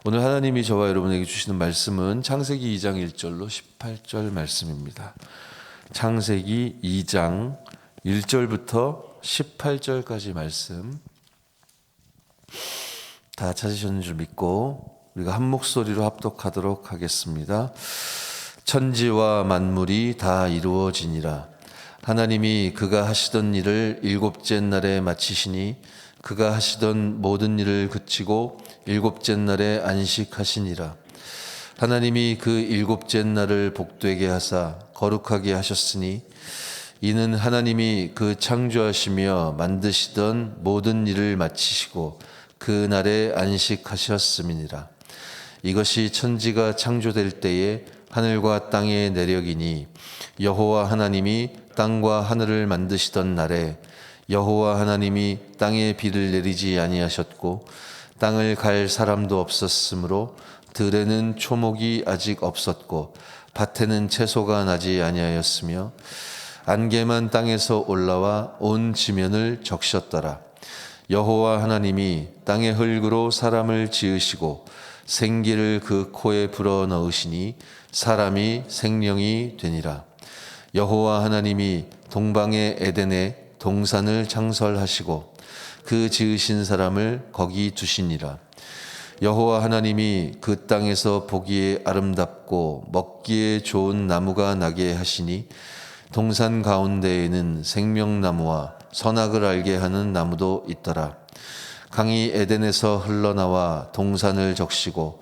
오늘 하나님이 저와 여러분에게 주시는 말씀은 창세기 2장 1절로 18절 말씀입니다. 창세기 2장 1절부터 18절까지 말씀 다 찾으셨는 줄 믿고 우리가 한 목소리로 합독하도록 하겠습니다. 천지와 만물이 다 이루어지니라. 하나님이 그가 하시던 일을 일곱째 날에 마치시니 그가 하시던 모든 일을 그치고 일곱째 날에 안식하시니라. 하나님이 그 일곱째 날을 복되게 하사 거룩하게 하셨으니 이는 하나님이 그 창조하시며 만드시던 모든 일을 마치시고 그 날에 안식하셨음이니라. 이것이 천지가 창조될 때에 하늘과 땅의 내력이니 여호와 하나님이 땅과 하늘을 만드시던 날에 여호와 하나님이 땅에 비를 내리지 아니하셨고 땅을 갈 사람도 없었으므로 들에는 초목이 아직 없었고 밭에는 채소가 나지 아니하였으며 안개만 땅에서 올라와 온 지면을 적셨더라. 여호와 하나님이 땅의 흙으로 사람을 지으시고 생기를 그 코에 불어 넣으시니 사람이 생명이 되니라. 여호와 하나님이 동방의 에덴에 동산을 창설하시고 그 지으신 사람을 거기 두시니라. 여호와 하나님이 그 땅에서 보기에 아름답고 먹기에 좋은 나무가 나게 하시니 동산 가운데에는 생명나무와 선악을 알게 하는 나무도 있더라. 강이 에덴에서 흘러나와 동산을 적시고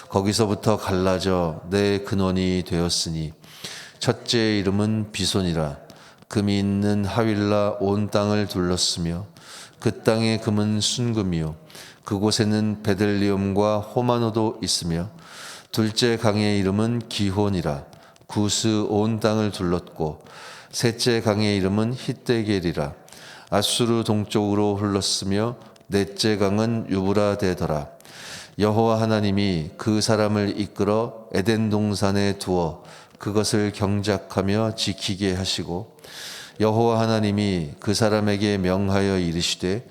거기서부터 갈라져 내 근원이 되었으니 첫째 이름은 비손이라. 금이 있는 하윌라 온 땅을 둘렀으며 그 땅의 금은 순금이요 그곳에는 베들리엄과 호마노도 있으며 둘째 강의 이름은 기혼이라. 구스 온 땅을 둘렀고 셋째 강의 이름은 히데겔이라. 아수르 동쪽으로 흘렀으며 넷째 강은 유브라데더라. 여호와 하나님이 그 사람을 이끌어 에덴 동산에 두어 그것을 경작하며 지키게 하시고 여호와 하나님이 그 사람에게 명하여 이르시되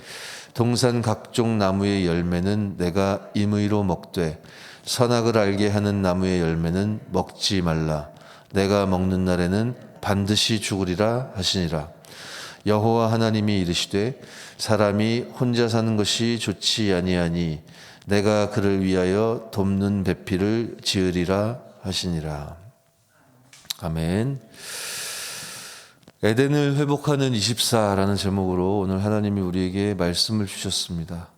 동산 각종 나무의 열매는 내가 임의로 먹되 선악을 알게 하는 나무의 열매는 먹지 말라. 내가 먹는 날에는 반드시 죽으리라 하시니라. 여호와 하나님이 이르시되 사람이 혼자 사는 것이 좋지 아니하니 내가 그를 위하여 돕는 배필을 지으리라 하시니라. 아멘. 에덴을 회복하는 24라는 제목으로 오늘 하나님이 우리에게 말씀을 주셨습니다.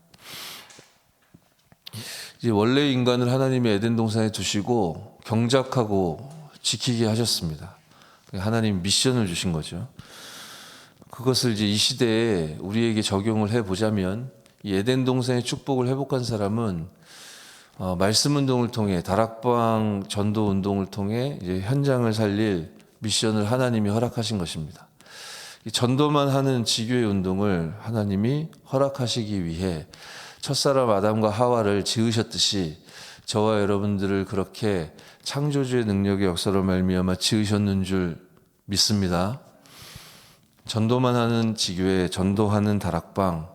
이제 원래 인간을 하나님이 에덴 동산에 두시고 경작하고 지키게 하셨습니다. 하나님 미션을 주신 거죠. 그것을 이제 이 시대에 우리에게 적용을 해보자면 이 에덴 동산의 축복을 회복한 사람은 말씀 운동을 통해 다락방 전도 운동을 통해 이제 현장을 살릴 미션을 하나님이 허락하신 것입니다. 이 전도만 하는 지교의 운동을 하나님이 허락하시기 위해 첫사람 아담과 하와를 지으셨듯이 저와 여러분들을 그렇게 창조주의 능력의 역사로 말미암아 지으셨는 줄 믿습니다. 전도만 하는 지교회, 전도하는 다락방,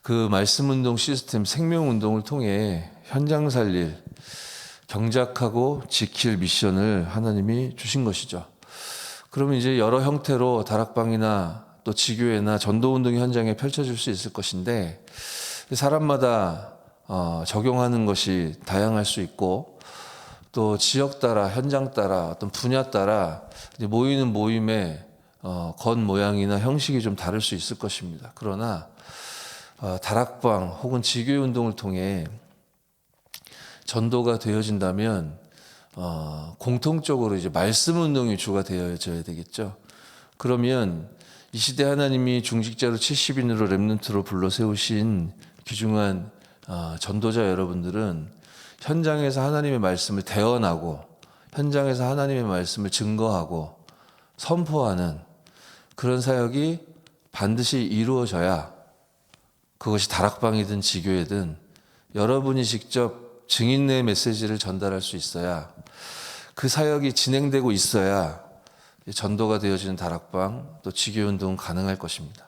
그 말씀 운동 시스템, 생명 운동을 통해 현장 살릴, 경작하고 지킬 미션을 하나님이 주신 것이죠. 그러면 이제 여러 형태로 다락방이나 또 지교회나 전도 운동 현장에 펼쳐질 수 있을 것인데 사람마다 적용하는 것이 다양할 수 있고 또 지역 따라, 현장 따라, 어떤 분야 따라 이제 모이는 모임의 건 모양이나 형식이 좀 다를 수 있을 것입니다. 그러나 다락방 혹은 지교회 운동을 통해 전도가 되어진다면 공통적으로 이제 말씀 운동이 주가 되어져야 되겠죠. 그러면 이 시대 하나님이 중직자로 70인으로 렘넌트로 불러 세우신 귀중한 전도자 여러분들은 현장에서 하나님의 말씀을 대언하고 현장에서 하나님의 말씀을 증거하고 선포하는 그런 사역이 반드시 이루어져야 그것이 다락방이든 지교회든 여러분이 직접 증인의 메시지를 전달할 수 있어야 그 사역이 진행되고 있어야 전도가 되어지는 다락방 또 지교회 운동은 가능할 것입니다.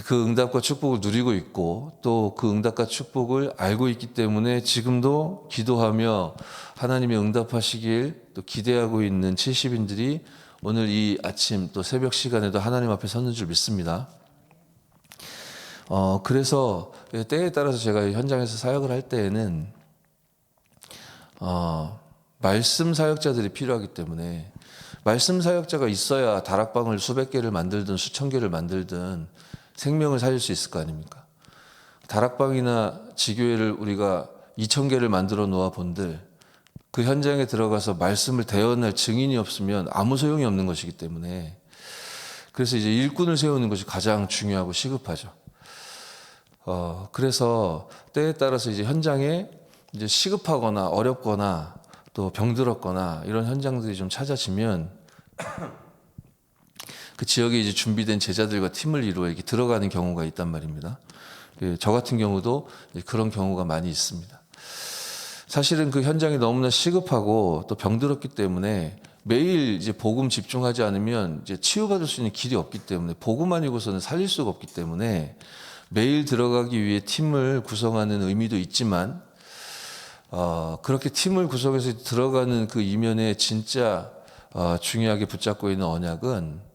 그 응답과 축복을 누리고 있고 또 그 응답과 축복을 알고 있기 때문에 지금도 기도하며 하나님이 응답하시길 또 기대하고 있는 70인들이 오늘 이 아침 또 새벽 시간에도 하나님 앞에 섰는 줄 믿습니다. 그래서 때에 따라서 제가 현장에서 사역을 할 때에는 말씀 사역자들이 필요하기 때문에 말씀 사역자가 있어야 다락방을 수백 개를 만들든 수천 개를 만들든 생명을 살릴 수 있을 거 아닙니까? 다락방이나 지교회를 우리가 2,000개를 만들어 놓아 본들 그 현장에 들어가서 말씀을 대언할 증인이 없으면 아무 소용이 없는 것이기 때문에 그래서 이제 일꾼을 세우는 것이 가장 중요하고 시급하죠. 그래서 때에 따라서 이제 현장에 이제 시급하거나 어렵거나 또 병들었거나 이런 현장들이 좀 찾아지면 그 지역에 이제 준비된 제자들과 팀을 이루어 이렇게 들어가는 경우가 있단 말입니다. 저 같은 경우도 그런 경우가 많이 있습니다. 사실은 그 현장이 너무나 시급하고 또 병들었기 때문에 매일 이제 복음 집중하지 않으면 이제 치유받을 수 있는 길이 없기 때문에 복음 아니고서는 살릴 수가 없기 때문에 매일 들어가기 위해 팀을 구성하는 의미도 있지만 그렇게 팀을 구성해서 들어가는 그 이면에 진짜 중요하게 붙잡고 있는 언약은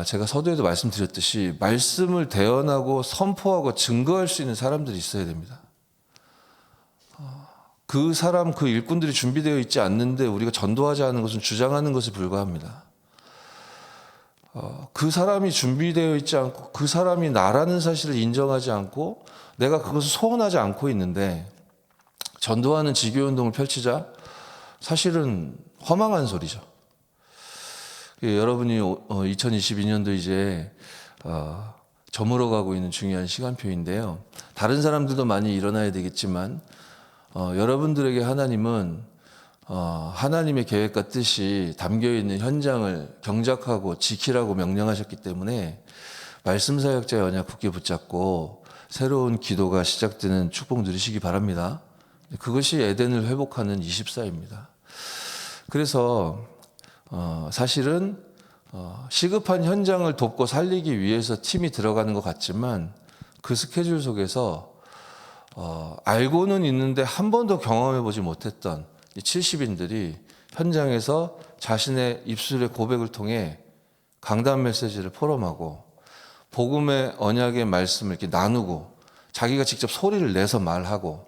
제가 서두에도 말씀드렸듯이 말씀을 대언하고 선포하고 증거할 수 있는 사람들이 있어야 됩니다. 그 사람, 그 일꾼들이 준비되어 있지 않는데 우리가 전도하지 않은 것은 주장하는 것에 불과합니다. 그 사람이 준비되어 있지 않고 그 사람이 나라는 사실을 인정하지 않고 내가 그것을 소원하지 않고 있는데 전도하는 지교운동을 펼치자 사실은 허망한 소리죠. 여러분이 2022년도 이제 저물어가고 있는 중요한 시간표인데요. 다른 사람들도 많이 일어나야 되겠지만 여러분들에게 하나님은 하나님의 계획과 뜻이 담겨있는 현장을 경작하고 지키라고 명령하셨기 때문에 말씀 사역자의 언약 굳게 붙잡고 새로운 기도가 시작되는 축복 누리시기 바랍니다. 그것이 에덴을 회복하는 24입니다. 그래서 사실은 시급한 현장을 돕고 살리기 위해서 팀이 들어가는 것 같지만 그 스케줄 속에서 알고는 있는데 한 번도 경험해보지 못했던 70인들이 현장에서 자신의 입술의 고백을 통해 강단 메시지를 포럼하고 복음의 언약의 말씀을 이렇게 나누고 자기가 직접 소리를 내서 말하고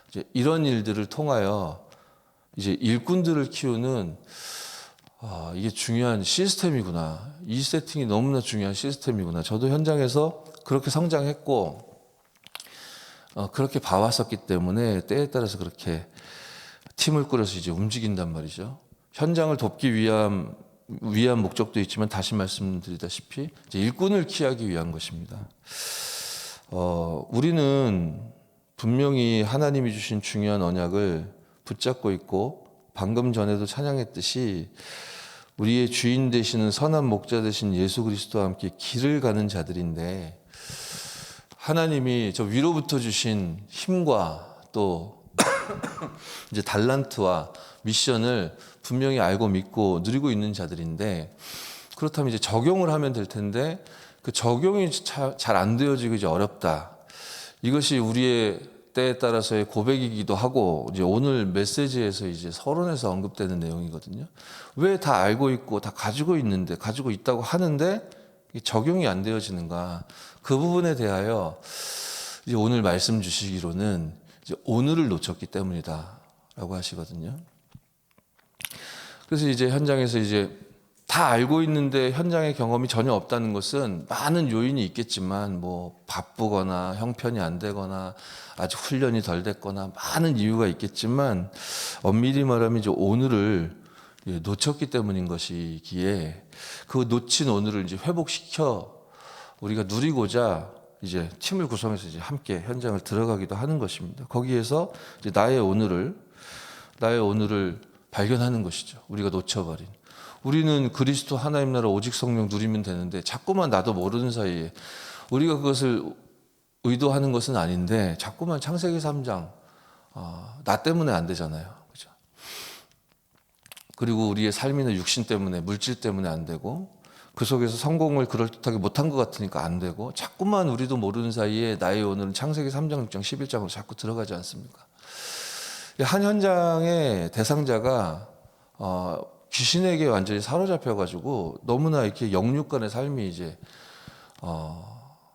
이제 이런 일들을 통하여 이제 일꾼들을 키우는 이게 중요한 시스템이구나. 이 세팅이 너무나 중요한 시스템이구나. 저도 현장에서 그렇게 성장했고 그렇게 봐왔었기 때문에 때에 따라서 그렇게 팀을 꾸려서 이제 움직인단 말이죠. 현장을 돕기 위한 목적도 있지만 다시 말씀드리다시피 이제 일꾼을 키우기 위한 것입니다. 우리는 분명히 하나님이 주신 중요한 언약을 붙잡고 있고 방금 전에도 찬양했듯이 우리의 주인 되시는 선한 목자 되신 예수 그리스도와 함께 길을 가는 자들인데 하나님이 저 위로부터 주신 힘과 또 이제 달란트와 미션을 분명히 알고 믿고 누리고 있는 자들인데 그렇다면 이제 적용을 하면 될 텐데 그 적용이 잘 안 되어지고 이제 어렵다. 이것이 우리의 때에 따라서의 고백이기도 하고 이제 오늘 메시지에서 이제 서론에서 언급되는 내용이거든요. 왜 다 알고 있고 다 가지고 있는데 가지고 있다고 하는데 적용이 안 되어지는가? 그 부분에 대하여 이제 오늘 말씀 주시기로는 이제 오늘을 놓쳤기 때문이다라고 하시거든요. 그래서 이제 현장에서 이제 다 알고 있는데 현장의 경험이 전혀 없다는 것은 많은 요인이 있겠지만 뭐 바쁘거나 형편이 안 되거나 아직 훈련이 덜 됐거나 많은 이유가 있겠지만 엄밀히 말하면 이제 오늘을 놓쳤기 때문인 것이기에 그 놓친 오늘을 이제 회복시켜 우리가 누리고자 이제 팀을 구성해서 이제 함께 현장을 들어가기도 하는 것입니다. 거기에서 이제 나의 오늘을 발견하는 것이죠. 우리가 놓쳐버린. 우리는 그리스도 하나님 나라 오직 성령 누리면 되는데 자꾸만 나도 모르는 사이에 우리가 그것을 의도하는 것은 아닌데 자꾸만 창세기 3장 나 때문에 안 되잖아요. 그죠? 그리고 우리의 삶이나 육신 때문에 물질 때문에 안 되고 그 속에서 성공을 그럴듯하게 못한 것 같으니까 안 되고 자꾸만 우리도 모르는 사이에 나의 오늘은 창세기 3장, 6장, 11장으로 자꾸 들어가지 않습니까? 한 현장의 대상자가 귀신에게 완전히 사로잡혀가지고 너무나 이렇게 영육간의 삶이 이제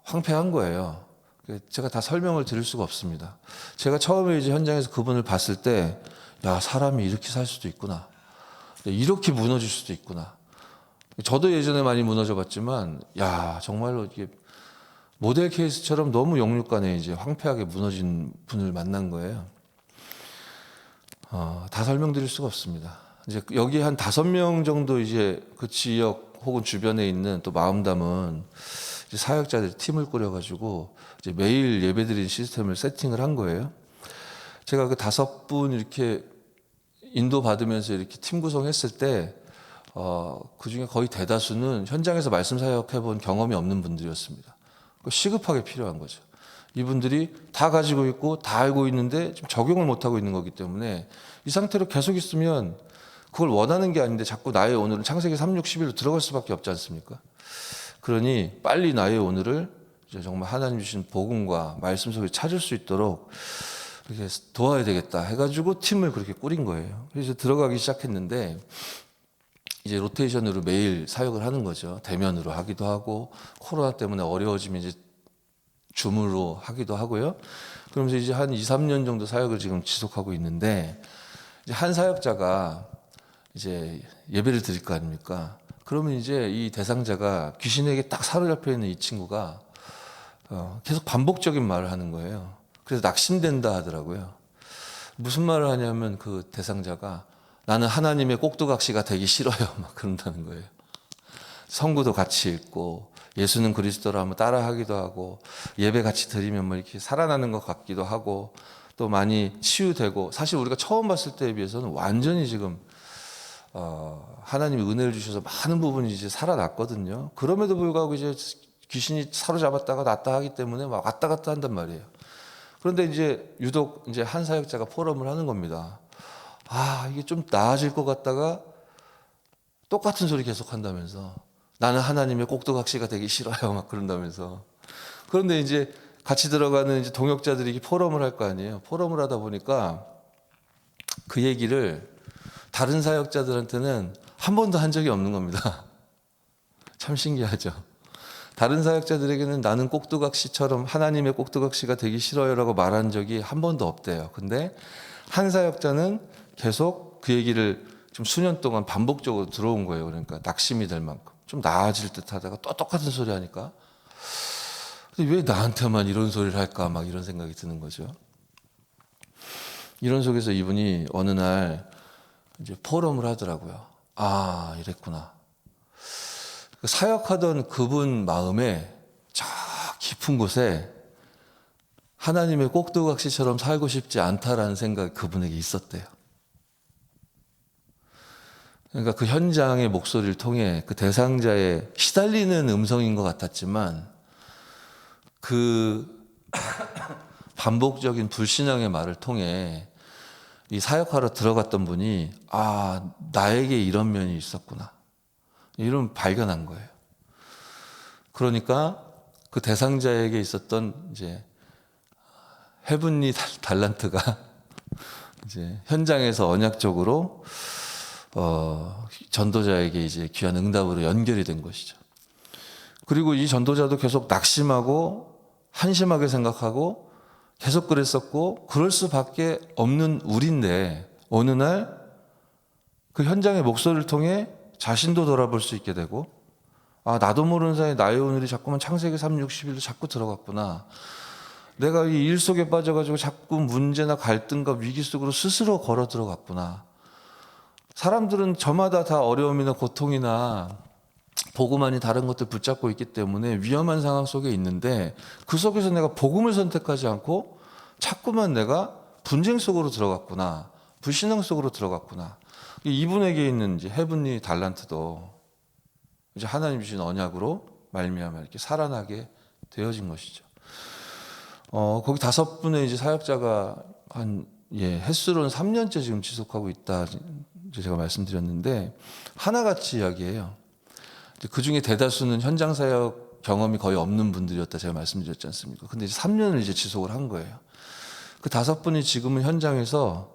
황폐한 거예요. 제가 다 설명을 드릴 수가 없습니다. 제가 처음에 이제 현장에서 그분을 봤을 때, 야, 사람이 이렇게 살 수도 있구나. 이렇게 무너질 수도 있구나. 저도 예전에 많이 무너져 봤지만, 야, 정말로 이게 모델 케이스처럼 너무 영육간에 이제 황폐하게 무너진 분을 만난 거예요. 다 설명드릴 수가 없습니다. 이제 여기 한 5명 정도 이제 그 지역 혹은 주변에 있는 또 마음 담은 이제 사역자들이 팀을 꾸려가지고 이제 매일 예배드리는 시스템을 세팅을 한 거예요. 제가 그 5분 이렇게 인도 받으면서 이렇게 팀 구성했을 때, 그 중에 거의 대다수는 현장에서 말씀 사역해 본 경험이 없는 분들이었습니다. 시급하게 필요한 거죠. 이분들이 다 가지고 있고 다 알고 있는데 지금 적용을 못 하고 있는 거기 때문에 이 상태로 계속 있으면 그걸 원하는 게 아닌데 자꾸 나의 오늘은 창세기 3, 6, 11로 들어갈 수밖에 없지 않습니까? 그러니 빨리 나의 오늘을 이제 정말 하나님 주신 복음과 말씀 속에 찾을 수 있도록 이렇게 도와야 되겠다 해가지고 팀을 그렇게 꾸린 거예요. 그래서 들어가기 시작했는데 이제 로테이션으로 매일 사역을 하는 거죠. 대면으로 하기도 하고 코로나 때문에 어려워지면 이제 줌으로 하기도 하고요. 그러면서 이제 한 2, 3년 정도 사역을 지금 지속하고 있는데 이제 한 사역자가 이제 예배를 드릴 거 아닙니까? 그러면 이제 이 대상자가 귀신에게 딱 사로잡혀 있는 이 친구가 계속 반복적인 말을 하는 거예요. 그래서 낙심된다 하더라고요. 무슨 말을 하냐면 그 대상자가 나는 하나님의 꼭두각시가 되기 싫어요. 막 그런다는 거예요. 성구도 같이 읽고 예수는 그리스도라 하면 따라하기도 하고 예배 같이 드리면 뭐 이렇게 살아나는 것 같기도 하고 또 많이 치유되고 사실 우리가 처음 봤을 때에 비해서는 완전히 지금 하나님이 은혜를 주셔서 많은 부분이 이제 살아났거든요. 그럼에도 불구하고 이제 귀신이 사로잡았다가 놨다 하기 때문에 막 왔다 갔다 한단 말이에요. 그런데 이제 유독 이제 한 사역자가 포럼을 하는 겁니다. 이게 좀 나아질 것 같다가 똑같은 소리 계속 한다면서 나는 하나님의 꼭두각시가 되기 싫어요. 막 그런다면서. 그런데 이제 같이 들어가는 이제 동역자들이 포럼을 할 거 아니에요. 포럼을 하다 보니까 그 얘기를 다른 사역자들한테는 한 번도 한 적이 없는 겁니다. 참 신기하죠. 다른 사역자들에게는 나는 꼭두각시처럼 하나님의 꼭두각시가 되기 싫어요라고 말한 적이 한 번도 없대요. 근데 한 사역자는 계속 그 얘기를 좀 수년 동안 반복적으로 들어온 거예요. 그러니까 낙심이 될 만큼 좀 나아질 듯 하다가 또 똑같은 소리 하니까 근데 왜 나한테만 이런 소리를 할까 막 이런 생각이 드는 거죠. 이런 속에서 이분이 어느 날 이제 포럼을 하더라고요. 이랬구나. 사역하던 그분 마음에 저 깊은 곳에 하나님의 꼭두각시처럼 살고 싶지 않다라는 생각이 그분에게 있었대요. 그러니까 그 현장의 목소리를 통해 그 대상자의 시달리는 음성인 것 같았지만 그 반복적인 불신앙의 말을 통해 이 사역하러 들어갔던 분이 나에게 이런 면이 있었구나 이런 발견한 거예요. 그러니까 그 대상자에게 있었던 이제 헤븐리 달란트가 이제 현장에서 언약적으로 전도자에게 이제 귀한 응답으로 연결이 된 것이죠. 그리고 이 전도자도 계속 낙심하고 한심하게 생각하고 계속 그랬었고 그럴 수밖에 없는 우리인데 어느 날 그 현장의 목소리를 통해 자신도 돌아볼 수 있게 되고 나도 모르는 사이에 나의 오늘이 자꾸만 창세기 3, 60일로 자꾸 들어갔구나. 내가 이 일 속에 빠져가지고 자꾸 문제나 갈등과 위기 속으로 스스로 걸어 들어갔구나. 사람들은 저마다 다 어려움이나 고통이나 복음 아닌 다른 것들 붙잡고 있기 때문에 위험한 상황 속에 있는데 그 속에서 내가 복음을 선택하지 않고 자꾸만 내가 분쟁 속으로 들어갔구나. 불신앙 속으로 들어갔구나. 이분에게 있는 이제 헤븐리 달란트도 이제 하나님 주신 언약으로 말미암아 이렇게 살아나게 되어진 것이죠. 거기 5분의 이제 사역자가 횟수로는 3년째 지금 지속하고 있다. 제가 말씀드렸는데 하나같이 이야기해요. 그 중에 대다수는 현장 사역 경험이 거의 없는 분들이었다 제가 말씀드렸지 않습니까? 근데 이제 3년을 이제 지속을 한 거예요. 그 5분이 지금은 현장에서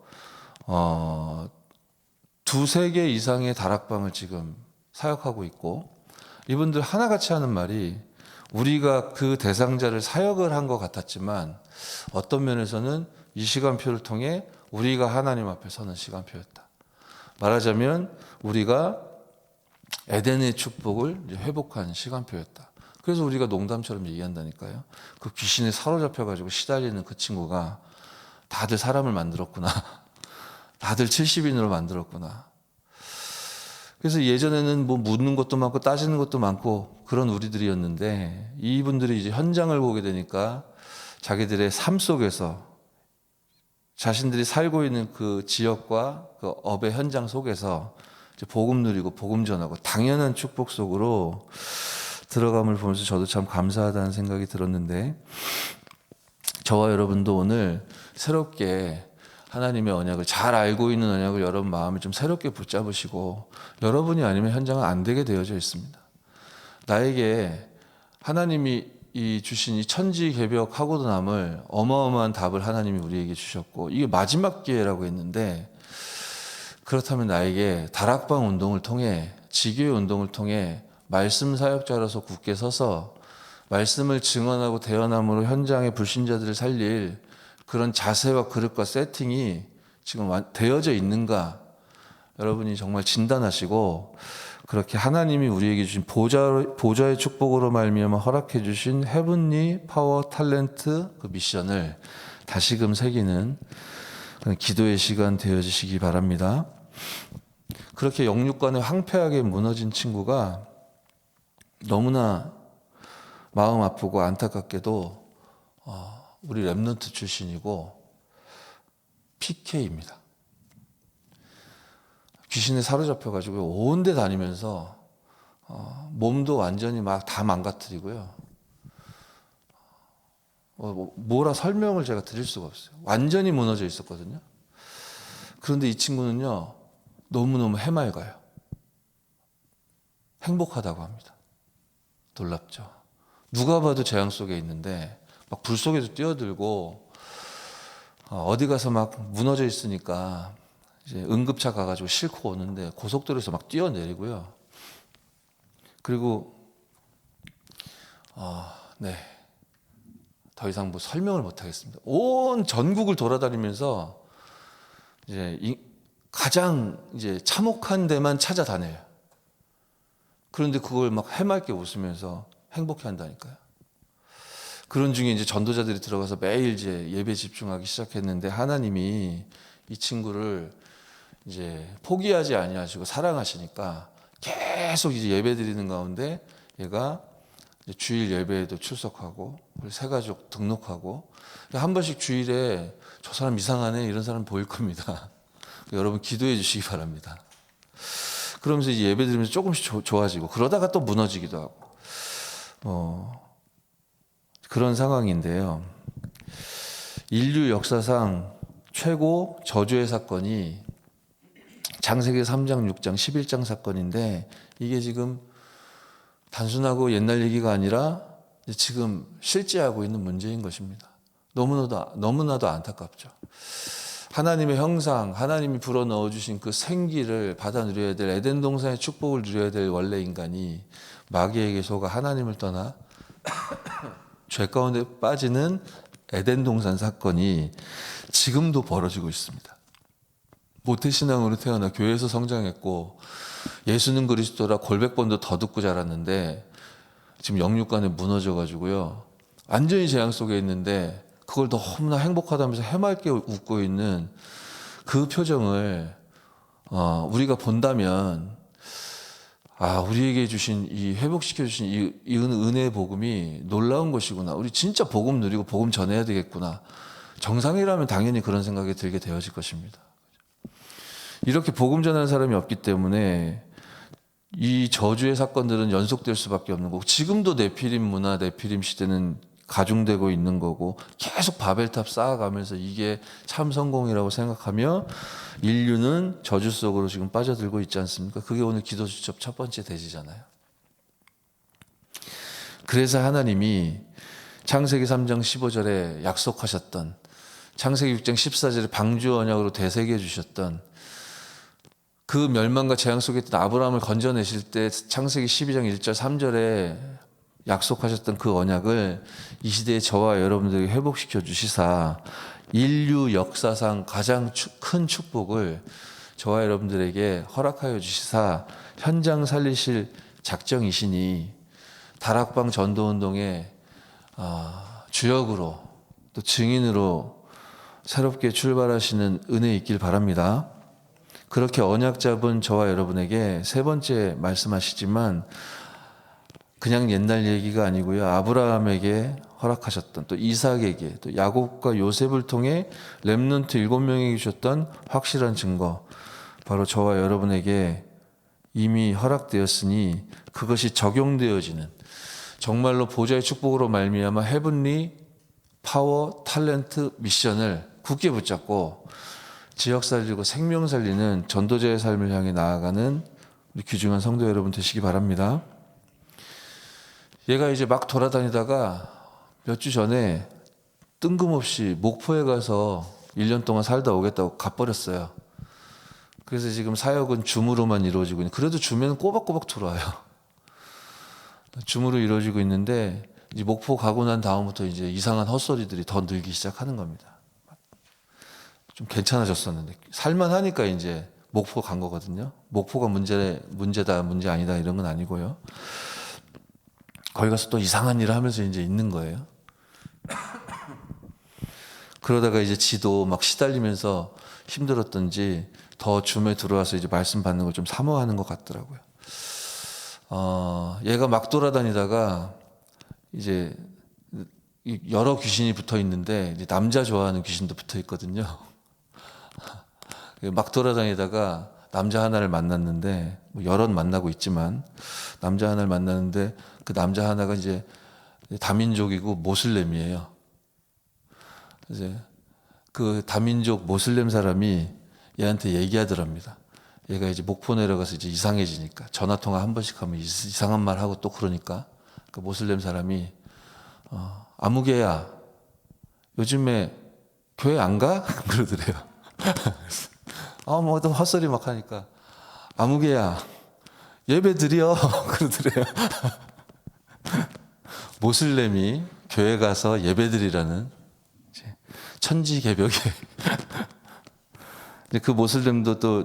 두세 개 이상의 다락방을 지금 사역하고 있고, 이분들 하나같이 하는 말이 우리가 그 대상자를 사역을 한 것 같았지만 어떤 면에서는 이 시간표를 통해 우리가 하나님 앞에 서는 시간표였다. 말하자면 우리가 에덴의 축복을 이제 회복한 시간표였다. 그래서 우리가 농담처럼 얘기한다니까요. 그 귀신에 사로잡혀가지고 시달리는 그 친구가 다들 사람을 만들었구나. 다들 70인으로 만들었구나. 그래서 예전에는 뭐 묻는 것도 많고 따지는 것도 많고 그런 우리들이었는데, 이분들이 이제 현장을 보게 되니까 자기들의 삶 속에서 자신들이 살고 있는 그 지역과 그 업의 현장 속에서 이제 복음 누리고 복음 전하고 당연한 축복 속으로 들어감을 보면서 저도 참 감사하다는 생각이 들었는데, 저와 여러분도 오늘 새롭게 하나님의 언약을 잘 알고 있는 언약을 여러분 마음에 좀 새롭게 붙잡으시고, 여러분이 아니면 현장은 안 되게 되어져 있습니다. 나에게 하나님이 주신 이 천지개벽하고도 남을 어마어마한 답을 하나님이 우리에게 주셨고, 이게 마지막 기회라고 했는데, 그렇다면 나에게 다락방 운동을 통해, 지교회 운동을 통해 말씀 사역자로서 굳게 서서 말씀을 증언하고 대언함으로 현장의 불신자들을 살릴 그런 자세와 그릇과 세팅이 지금 되어져 있는가, 여러분이 정말 진단하시고, 그렇게 하나님이 우리에게 주신 보좌의 축복으로 말미암아 허락해 주신 헤븐리 파워 탤런트 그 미션을 다시금 새기는 그런 기도의 시간 되어지시기 바랍니다. 그렇게 영육간에 황폐하게 무너진 친구가 너무나 마음 아프고 안타깝게도 우리 랩넌트 출신이고 PK입니다. 귀신에 사로잡혀가지고 온 데 다니면서 몸도 완전히 막 다 망가뜨리고요. 뭐라 설명을 제가 드릴 수가 없어요. 완전히 무너져 있었거든요. 그런데 이 친구는요, 너무너무 해맑아요. 행복하다고 합니다. 놀랍죠. 누가 봐도 재앙 속에 있는데 막 불 속에도 뛰어들고, 어디 가서 막 무너져 있으니까 이제 응급차 가가지고 싣고 오는데 고속도로에서 막 뛰어내리고요. 그리고 네, 더 이상 뭐 설명을 못 하겠습니다. 온 전국을 돌아다니면서 이제 가장 이제 참혹한 데만 찾아다녀요. 그런데 그걸 막 해맑게 웃으면서 행복해 한다니까요. 그런 중에 이제 전도자들이 들어가서 매일 이제 예배 집중하기 시작했는데, 하나님이 이 친구를 이제 포기하지 아니하시고 사랑하시니까 계속 이제 예배 드리는 가운데 얘가 주일 예배에도 출석하고 새가족 등록하고, 한 번씩 주일에 저 사람 이상하네 이런 사람 보일 겁니다. 여러분 기도해 주시기 바랍니다. 그러면서 이제 예배 드리면서 조금씩 좋아지고, 그러다가 또 무너지기도 하고 그런 상황인데요. 인류 역사상 최고 저주의 사건이 창세기 3장, 6장, 11장 사건인데, 이게 지금 단순하고 옛날 얘기가 아니라 지금 실제하고 있는 문제인 것입니다. 너무나도 안타깝죠. 하나님의 형상, 하나님이 불어넣어 주신 그 생기를 받아 누려야 될, 에덴 동산의 축복을 누려야 될 원래 인간이 마귀에게 속아 하나님을 떠나 죄 가운데 빠지는 에덴 동산 사건이 지금도 벌어지고 있습니다. 모태신앙으로 태어나 교회에서 성장했고 예수는 그리스도라 골백번도 더 듣고 자랐는데, 지금 영육간에 무너져가지고요, 완전히 재앙 속에 있는데 그걸 너무나 행복하다면서 해맑게 웃고 있는 그 표정을 우리가 본다면, 우리에게 주신 이 회복시켜 주신 이 은혜의 복음이 놀라운 것이구나. 우리 진짜 복음 누리고 복음 전해야 되겠구나. 정상이라면 당연히 그런 생각이 들게 되어질 것입니다. 이렇게 복음 전하는 사람이 없기 때문에 이 저주의 사건들은 연속될 수밖에 없는 거고, 지금도 네피림 문화, 네피림 시대는 가중되고 있는 거고, 계속 바벨탑 쌓아가면서 이게 참 성공이라고 생각하며 인류는 저주 속으로 지금 빠져들고 있지 않습니까? 그게 오늘 기도 수첩 첫 번째 대지잖아요. 그래서 하나님이 창세기 3장 15절에 약속하셨던, 창세기 6장 14절에 방주 언약으로 되새겨 주셨던 그 멸망과 재앙 속에 있던 아브라함을 건져내실 때 창세기 12장 1절 3절에 약속하셨던 그 언약을 이 시대에 저와 여러분들에게 회복시켜 주시사 인류 역사상 가장 큰 축복을 저와 여러분들에게 허락하여 주시사 현장 살리실 작정이시니 다락방 전도운동의 주역으로 또 증인으로 새롭게 출발하시는 은혜 있길 바랍니다. 그렇게 언약 잡은 저와 여러분에게 세 번째 말씀하시지만 그냥 옛날 얘기가 아니고요. 아브라함에게 허락하셨던, 또 이삭에게, 또 야곱과 요셉을 통해 렘넌트 7명에게 주셨던 확실한 증거, 바로 저와 여러분에게 이미 허락되었으니 그것이 적용되어지는, 정말로 보좌의 축복으로 말미암아 헤븐리 파워 탤런트 미션을 굳게 붙잡고 지역 살리고 생명 살리는 전도자의 삶을 향해 나아가는 우리 귀중한 성도 여러분 되시기 바랍니다. 얘가 이제 막 돌아다니다가 몇 주 전에 뜬금없이 목포에 가서 1년 동안 살다 오겠다고 가버렸어요. 그래서 지금 사역은 줌으로만 이루어지고 있는데, 그래도 줌에는 꼬박꼬박 들어와요. 줌으로 이루어지고 있는데, 이제 목포 가고 난 다음부터 이제 이상한 헛소리들이 더 늘기 시작하는 겁니다. 좀 괜찮아졌었는데, 살만하니까 이제 목포 간 거거든요. 목포가 문제다, 문제 아니다 이런 건 아니고요. 거기 가서 또 이상한 일을 하면서 이제 있는 거예요. 그러다가 이제 지도 막 시달리면서 힘들었던지 더 줌에 들어와서 이제 말씀 받는 걸 좀 사모하는 것 같더라고요. 얘가 막 돌아다니다가 이제 여러 귀신이 붙어 있는데 이제 남자 좋아하는 귀신도 붙어 있거든요. 막 돌아다니다가 남자 하나를 만났는데, 여럿 만나고 있지만 남자 하나를 만났는데 그 남자 하나가 이제 다민족이고 모슬렘이에요. 이제 그 다민족 모슬렘 사람이 얘한테 얘기하더랍니다. 얘가 이제 목포 내려가서 이제 이상해지니까 전화 통화 한 번씩 하면 이상한 말 하고 또 그러니까 그 모슬렘 사람이 아무개야 요즘에 교회 안 가? 그러더래요. 뭐 또 헛소리 막 하니까 아무개야 예배 드려 그러더래요. 모슬렘이 교회 가서 예배 드리라는 천지개벽에 그 모슬렘도 또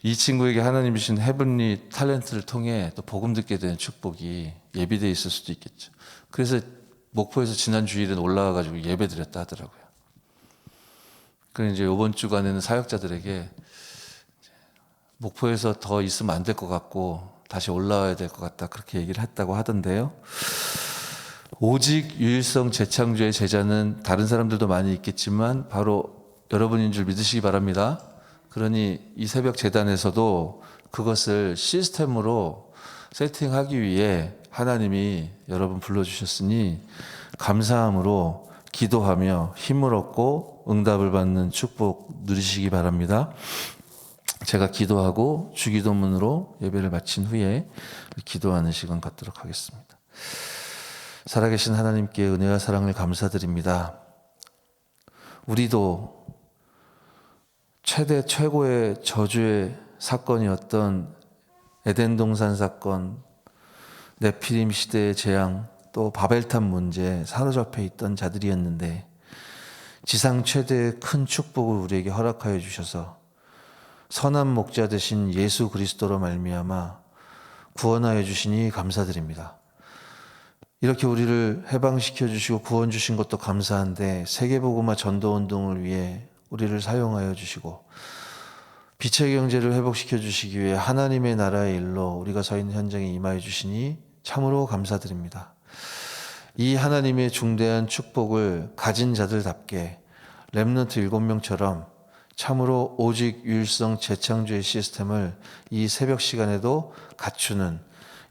이 친구에게 하나님이 주신 헤븐리 탤런트를 통해 또 복음 듣게 되는 축복이 예비되어 있을 수도 있겠죠. 그래서 목포에서 지난 주일에 올라와가지고 예배 드렸다 하더라고요. 그래서 이제 이번 주간에는 사역자들에게 목포에서 더 있으면 안 될 것 같고 다시 올라와야 될 것 같다 그렇게 얘기를 했다고 하던데요. 오직 유일성 재창조의 제자는 다른 사람들도 많이 있겠지만 바로 여러분인 줄 믿으시기 바랍니다. 그러니 이 새벽 재단에서도 그것을 시스템으로 세팅하기 위해 하나님이 여러분 불러주셨으니 감사함으로 기도하며 힘을 얻고 응답을 받는 축복 누리시기 바랍니다. 제가 기도하고 주기도문으로 예배를 마친 후에 기도하는 시간 갖도록 하겠습니다. 살아계신 하나님께 은혜와 사랑을 감사드립니다. 우리도 최고의 저주의 사건이었던 에덴 동산 사건, 네피림 시대의 재앙, 또 바벨탑 문제에 사로잡혀 있던 자들이었는데 지상 최대의 큰 축복을 우리에게 허락하여 주셔서 선한 목자 되신 예수 그리스도로 말미암아 구원하여 주시니 감사드립니다. 이렇게 우리를 해방시켜 주시고 구원 주신 것도 감사한데 세계복음화 전도운동을 위해 우리를 사용하여 주시고 빛의 경제를 회복시켜 주시기 위해 하나님의 나라의 일로 우리가 서 있는 현장에 임하여 주시니 참으로 감사드립니다. 이 하나님의 중대한 축복을 가진 자들답게 렘넌트 7명처럼 참으로 오직 유일성 재창조의 시스템을 이 새벽 시간에도 갖추는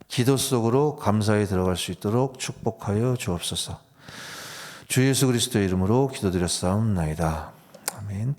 기도 속으로 감사에 들어갈 수 있도록 축복하여 주옵소서. 주 예수 그리스도의 이름으로 기도드렸사옵나이다. 아멘.